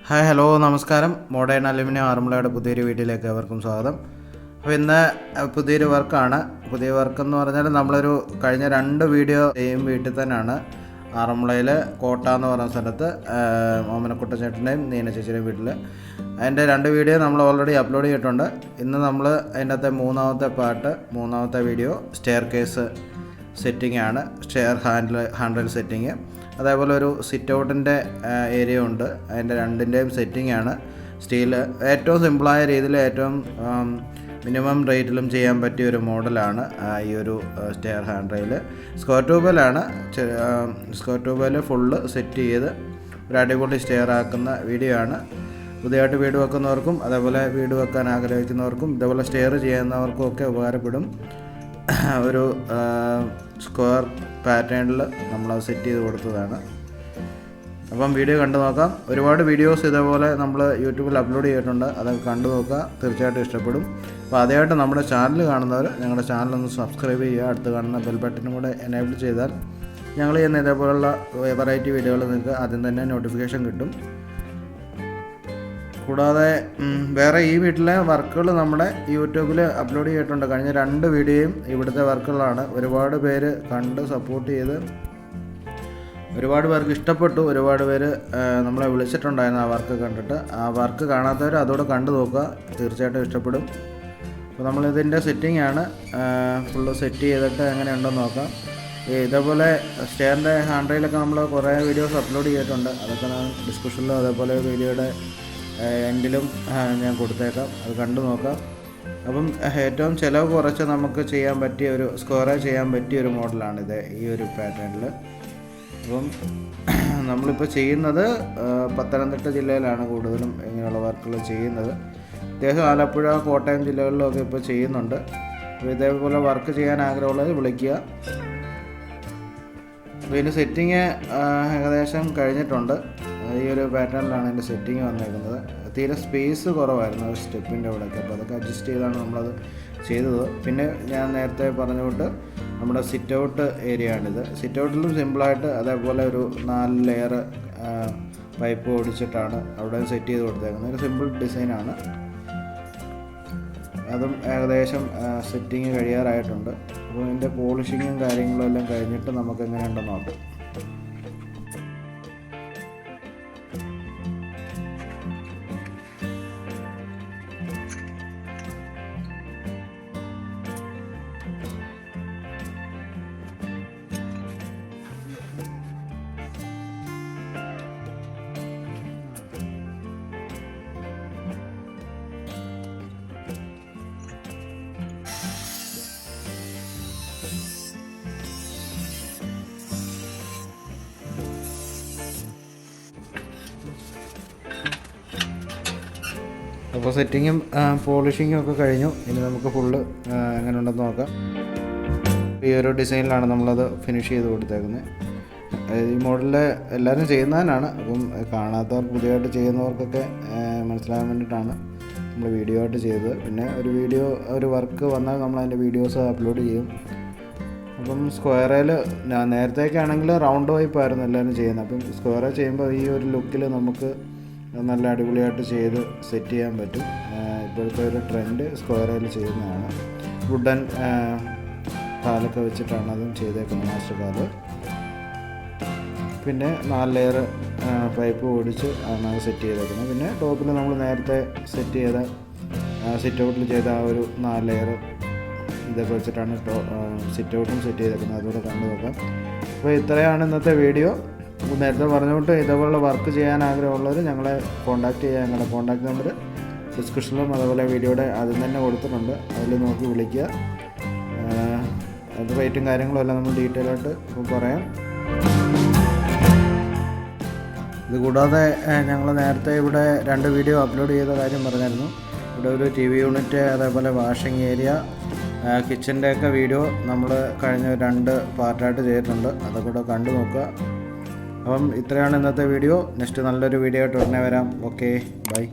Hi hello നമസ്കാരം. Modern aluminium ആറന്മുളയുടെ പുതിയൊരു വീഡിയോയിലേക്ക് ഏവർക്കും സ്വാഗതം. അപ്പോൾ ഇന്ന് പുതിയൊരു വർക്കാണ്. പുതിയ വർക്കെന്ന് പറഞ്ഞാൽ നമ്മളൊരു കഴിഞ്ഞ 2 വീഡിയോ സെയിം വീട്ടിൽ തന്നെയാണ്. ആറന്മുളയിൽ കോട്ട എന്ന് പറയുന്ന സ്ഥലത്ത് ഓമനക്കുട്ട ചേട്ടൻ്റെയും നീന ചേച്ചിയുടെയും വീട്ടിൽ അതിൻ്റെ 2 വീഡിയോ നമ്മൾ ഓൾറെഡി അപ്ലോഡ് ചെയ്തിട്ടുണ്ട്. ഇന്ന് നമ്മൾ അതിൻ്റെ മൂന്നാമത്തെ വീഡിയോ സ്റ്റെയർ കേസ് സെറ്റിംഗ് ആണ്. സ്റ്റെയർ ഹാൻഡ്രൈൽ സെറ്റിങ്, അതേപോലെ ഒരു സിറ്റ് ഔട്ടിൻ്റെ ഏരിയ ഉണ്ട്. അതിൻ്റെ രണ്ടിൻ്റെയും സെറ്റിംഗ് ആണ്. സ്റ്റീല് ഏറ്റവും സിമ്പിളായ രീതിയിൽ ഏറ്റവും മിനിമം റേറ്റിലും ചെയ്യാൻ പറ്റിയ ഒരു മോഡലാണ് ഈ ഒരു സ്റ്റെയർ ഹാൻഡ്രൈൽ. സ്ക്വയർ ട്യൂബിൽ ഫുള്ള് സെറ്റ് ചെയ്ത് ഒരു അടിപൊളി സ്റ്റെയർ ആക്കുന്ന വീഡിയോ ആണ്. പുതിയതായിട്ട് വീട് വെക്കുന്നവർക്കും അതേപോലെ വീട് വെക്കാൻ ആഗ്രഹിക്കുന്നവർക്കും ഇതേപോലെ സ്റ്റെയർ ചെയ്യുന്നവർക്കും ഒക്കെ ഉപകാരപ്പെടും. ഒരു സ്ക്വയർ പാറ്റേണിൽ നമ്മളത് സെറ്റ് ചെയ്ത് കൊടുത്തതാണ്. അപ്പം വീഡിയോ കണ്ടു നോക്കാം. ഒരുപാട് വീഡിയോസ് ഇതേപോലെ നമ്മൾ യൂട്യൂബിൽ അപ്ലോഡ് ചെയ്തിട്ടുണ്ട്. അതൊക്കെ കണ്ടു നോക്കുക, തീർച്ചയായിട്ടും ഇഷ്ടപ്പെടും. അപ്പോൾ ആദ്യമായിട്ട് നമ്മുടെ ചാനൽ കാണുന്നവർ ഞങ്ങളുടെ ചാനലൊന്ന് സബ്സ്ക്രൈബ് ചെയ്യുക. അടുത്ത് കാണുന്ന ബെൽ ബട്ടനും കൂടെ എനേബിൾ ചെയ്താൽ ഞങ്ങൾ ചെയ്യുന്ന ഇതേപോലുള്ള വെറൈറ്റി വീഡിയോകൾ നിങ്ങൾക്ക് ആദ്യം തന്നെ നോട്ടിഫിക്കേഷൻ കിട്ടും. കൂടാതെ വേറെ ഈ വീട്ടിലെ വർക്കുകൾ നമ്മുടെ യൂട്യൂബിൽ അപ്ലോഡ് ചെയ്തിട്ടുണ്ട്. കഴിഞ്ഞ 2 വീഡിയോയും ഇവിടുത്തെ വർക്കുകളാണ്. ഒരുപാട് പേര് കണ്ട് സപ്പോർട്ട് ചെയ്ത് ഒരുപാട് പേർക്ക് ഇഷ്ടപ്പെട്ടു. ഒരുപാട് പേര് നമ്മളെ വിളിച്ചിട്ടുണ്ടായിരുന്നു ആ വർക്ക് കണ്ടിട്ട്. ആ വർക്ക് കാണാത്തവർ അതോടെ കണ്ടു നോക്കുക, തീർച്ചയായിട്ടും ഇഷ്ടപ്പെടും. അപ്പോൾ നമ്മളിതിൻ്റെ സെറ്റിംഗ് ആണ്. ഫുള്ള് സെറ്റ് ചെയ്തിട്ട് എങ്ങനെ ഉണ്ടെന്ന് നോക്കാം. ഇതേപോലെ സ്റ്റെയറിൻ്റെ ഹാൻഡ്രൈലൊക്കെ നമ്മൾ കുറേ വീഡിയോസ് അപ്ലോഡ് ചെയ്തിട്ടുണ്ട്. അതൊക്കെ ഞാൻ ഡിസ്ക്രിപ്ഷനിലും അതേപോലെ വീഡിയോയുടെ എൻഡിലും ഞാൻ കൊടുത്തേക്കാം, അത് കണ്ടു നോക്കാം. അപ്പം ഏറ്റവും ചിലവ് കുറച്ച് നമുക്ക് ചെയ്യാൻ പറ്റിയ ഒരു ചെയ്യാൻ പറ്റിയ ഒരു മോഡലാണിത്, ഈ ഒരു പാറ്റേണിൽ. അപ്പം നമ്മളിപ്പോൾ ചെയ്യുന്നത് പത്തനംതിട്ട ജില്ലയിലാണ് കൂടുതലും ഇങ്ങനെയുള്ള വർക്കുകൾ ചെയ്യുന്നത്. അത്യാവശ്യം ആലപ്പുഴ, കോട്ടയം ജില്ലകളിലൊക്കെ ഇപ്പോൾ ചെയ്യുന്നുണ്ട്. അപ്പോൾ ഇതേപോലെ വർക്ക് ചെയ്യാൻ ആഗ്രഹമുള്ളത് വിളിക്കുക. അപ്പോൾ ഇതിൻ്റെ സെറ്റിങ് ഏകദേശം കഴിഞ്ഞിട്ടുണ്ട്. ഈ ഒരു പാറ്റേണിലാണ് എൻ്റെ സെറ്റിങ് വന്നേക്കുന്നത്. തീരെ സ്പേസ് കുറവായിരുന്നു സ്റ്റെപ്പിൻ്റെ അവിടെയൊക്കെ, അപ്പോൾ അതൊക്കെ അഡ്ജസ്റ്റ് ചെയ്താണ് നമ്മളത് ചെയ്തത്. പിന്നെ ഞാൻ നേരത്തെ പറഞ്ഞുകൊണ്ട് നമ്മുടെ സിറ്റ് ഔട്ട് ഏരിയ ആണിത്. സിറ്റ് ഔട്ടിലും സിമ്പിളായിട്ട് അതേപോലെ ഒരു 4 ലെയർ പൈപ്പ് ഓടിച്ചിട്ടാണ് അവിടെ സെറ്റ് ചെയ്ത് കൊടുത്തേക്കുന്നത്. ഒരു സിമ്പിൾ ഡിസൈനാണ്. അതും ഏകദേശം സെറ്റിങ് കഴിയാറായിട്ടുണ്ട്. അപ്പോൾ ഇതിൻ്റെ പോളിഷിങ്ങും കാര്യങ്ങളും എല്ലാം കഴിഞ്ഞിട്ട് നമുക്ക് എങ്ങനെയുണ്ടെന്ന് നോക്കാം. അപ്പോൾ സെറ്റിങ്ങും പോളിഷിങ്ങും ഒക്കെ കഴിഞ്ഞു. ഇനി നമുക്ക് ഫുള്ള് എങ്ങനെ ഉണ്ടെന്ന് നോക്കാം. ഈ ഒരു ഡിസൈനിലാണ് നമ്മളത് ഫിനിഷ് ചെയ്ത് കൊടുത്തേക്കുന്നത്. ഈ മോഡലിൽ എല്ലാവരും ചെയ്യുന്നതിനാണ്. അപ്പം കാണാത്തവർ പുതിയതായിട്ട് ചെയ്യുന്നവർക്കൊക്കെ മനസ്സിലാകാൻ വേണ്ടിയിട്ടാണ് നമ്മൾ വീഡിയോ ആയിട്ട് ചെയ്തത്. പിന്നെ ഒരു വർക്ക് വന്നാൽ നമ്മൾ അതിൻ്റെ വീഡിയോസ് അപ്ലോഡ് ചെയ്യും. അപ്പം സ്ക്വയറിൽ നേരത്തേക്കാണെങ്കിൽ റൗണ്ട് വൈപ്പായിരുന്നു എല്ലാവരും ചെയ്യുന്നത്. അപ്പം സ്ക്വയറിൽ ചെയ്യുമ്പോൾ ഈ ഒരു ലുക്കിൽ നമുക്ക് നല്ല അടിപൊളിയായിട്ട് ചെയ്ത് സെറ്റ് ചെയ്യാൻ പറ്റും. ഇപ്പോഴത്തെ ഒരു ട്രെൻഡ് സ്ക്വയറിൽ ചെയ്യുന്നതാണ്. വുഡൻ കാലൊക്കെ വെച്ചിട്ടാണ് അതും ചെയ്തേക്കുന്നത്, മാസ്റ്റർ കാല്. പിന്നെ 4 ലെയർ പൈപ്പ് ഓടിച്ച് ആണ് അത് സെറ്റ് ചെയ്തേക്കുന്നത്. പിന്നെ ടോപ്പിൽ നമ്മൾ നേരത്തെ സെറ്റ് ചെയ്ത സിറ്റ് ഔട്ടിൽ ചെയ്ത ആ ഒരു 4 ലെയർ ഇതൊക്കെ വെച്ചിട്ടാണ് സിറ്റ് ഔട്ടും സെറ്റ് ചെയ്തേക്കുന്നത്. അതുകൂടെ കണ്ടു നോക്കാം. അപ്പോൾ ഇത്രയാണ് ഇന്നത്തെ വീഡിയോ. നേരത്തെ പറഞ്ഞുകൊണ്ട് ഇതേപോലുള്ള വർക്ക് ചെയ്യാൻ ആഗ്രഹമുള്ളവർ ഞങ്ങളെ കോൺടാക്റ്റ് ചെയ്യുക. ഞങ്ങളുടെ കോൺടാക്റ്റ് നമ്പർ ഡിസ്ക്രിപ്ഷനിലും അതേപോലെ വീഡിയോയുടെ ആദ്യം തന്നെ കൊടുത്തിട്ടുണ്ട്. അതിൽ നോക്കി വിളിക്കുക. അത് റേറ്റും കാര്യങ്ങളും എല്ലാം നമ്മൾ ഡീറ്റെയിൽ ആയിട്ട് പറയാം. ഇതുകൂടാതെ ഞങ്ങൾ നേരത്തെ ഇവിടെ 2 വീഡിയോ അപ്ലോഡ് ചെയ്ത കാര്യം പറഞ്ഞായിരുന്നു. ഇവിടെ ഒരു TV യൂണിറ്റ്, അതേപോലെ വാഷിംഗ് ഏരിയ, കിച്ചൻ്റെയൊക്കെ വീഡിയോ നമ്മൾ കഴിഞ്ഞ 2 പാർട്ടായിട്ട് ചെയ്തിട്ടുണ്ട്. അതൊക്കെ കണ്ടു നോക്കുക. അപ്പം ഇത്രയാണ് ഇന്നത്തെ വീഡിയോ. നെക്സ്റ്റ് നല്ലൊരു വീഡിയോ ആയിട്ട് ഉടനെ വരാം. Okay, by.